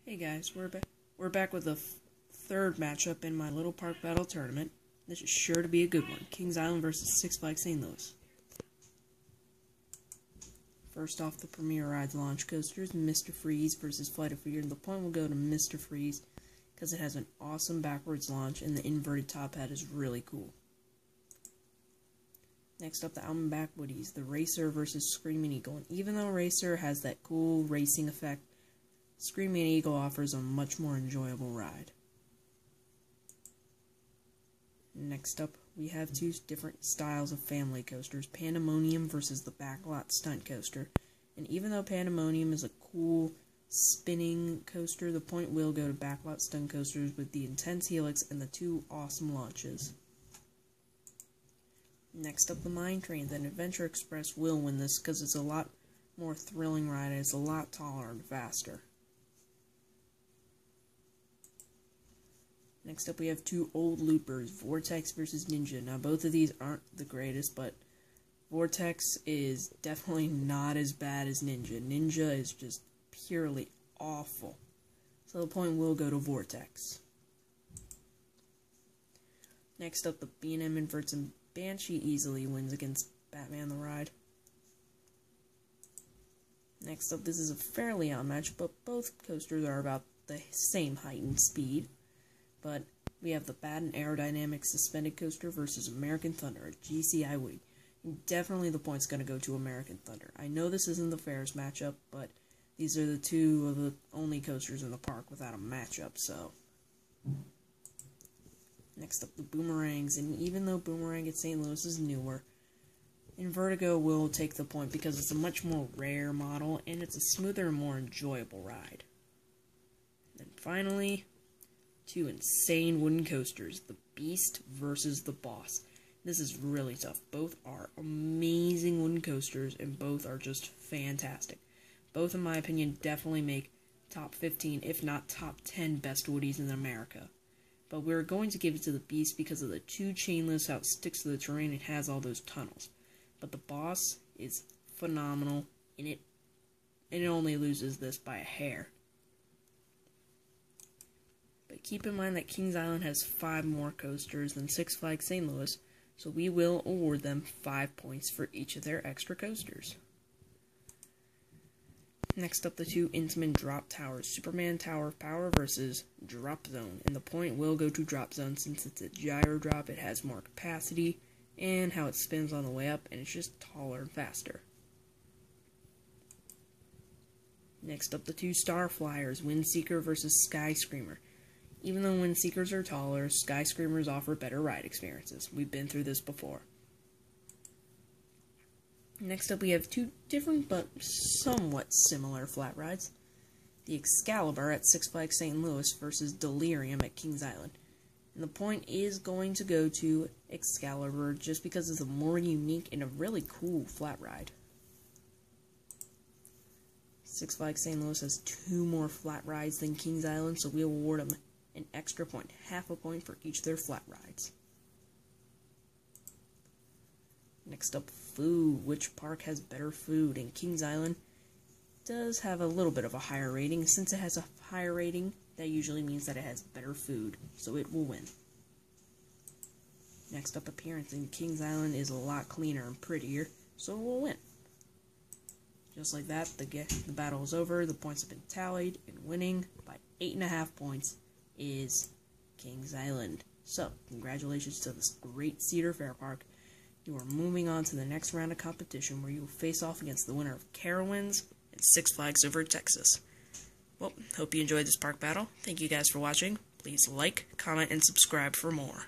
Hey guys, we're back with the third matchup in my Little Park Battle Tournament. This is sure to be a good one. Kings Island versus Six Flags St. Louis. First off, the Premier Rides launch coasters, Mr. Freeze versus Flight of Fear. And the point will go to Mr. Freeze because it has an awesome backwards launch and the inverted top hat is really cool. Next up, the Almanac Woodies, the Racer versus Screaming Eagle. And even though Racer has that cool racing effect, Screaming Eagle offers a much more enjoyable ride. Next up, we have two different styles of family coasters, Pandemonium versus the Backlot Stunt Coaster. And even though Pandemonium is a cool spinning coaster, the point will go to Backlot Stunt Coasters with the intense helix and the two awesome launches. Next up, the Mine Trains, and Adventure Express will win this because it's a lot more thrilling ride and it's a lot taller and faster. Next up, we have two old loopers, Vortex versus Ninja. Now, both of these aren't the greatest, but Vortex is definitely not as bad as Ninja. Ninja is just purely awful. So the point will go to Vortex. Next up, the B&M Inverts, and Banshee easily wins against Batman the Ride. Next up, this is a fairly odd match, but both coasters are about the same height and speed. But we have the Baden Aerodynamics Suspended Coaster versus American Thunder, a GCI Woody. Definitely the point's going to go to American Thunder. I know this isn't the fairest matchup, but these are the two of the only coasters in the park without a matchup, so. Next up, the Boomerangs, and even though Boomerang at St. Louis is newer, Invertigo will take the point because it's a much more rare model, and it's a smoother and more enjoyable ride. And finally, two insane wooden coasters, the Beast versus the Boss. This is really tough. Both are amazing wooden coasters, and both are just fantastic. Both, in my opinion, definitely make top 15, if not top 10 best woodies in America. But we're going to give it to the Beast because of the two chainless, how it sticks to the terrain, and has all those tunnels. But the Boss is phenomenal, and it only loses this by a hair. But keep in mind that Kings Island has 5 more coasters than Six Flags St. Louis, so we will award them 5 points for each of their extra coasters. Next up, the two Intamin Drop Towers, Superman Tower of Power versus Drop Zone. And the point will go to Drop Zone since it's a gyro drop, it has more capacity, and how it spins on the way up, and it's just taller and faster. Next up, the two Star Flyers, Windseeker versus Sky Screamer. Even though Windseekers are taller, Sky Screamers offer better ride experiences. We've been through this before. Next up, we have two different but somewhat similar flat rides. The Excalibur at Six Flags St. Louis versus Delirium at Kings Island. And the point is going to go to Excalibur just because it's a more unique and a really cool flat ride. Six Flags St. Louis has 2 more flat rides than Kings Island, so we'll award them an extra point, half a point for each of their flat rides. Next up, food. Which park has better food? And Kings Island does have a little bit of a higher rating. Since it has a higher rating, that usually means that it has better food, so it will win. Next up, appearance. And Kings Island is a lot cleaner and prettier, so it will win. Just like that, the battle is over, the points have been tallied, and winning by 8.5 points is Kings Island. So, congratulations to this great Cedar Fair Park. You are moving on to the next round of competition where you will face off against the winner of Carowinds and Six Flags Over Texas. Well, hope you enjoyed this park battle. Thank you guys for watching. Please like, comment, and subscribe for more.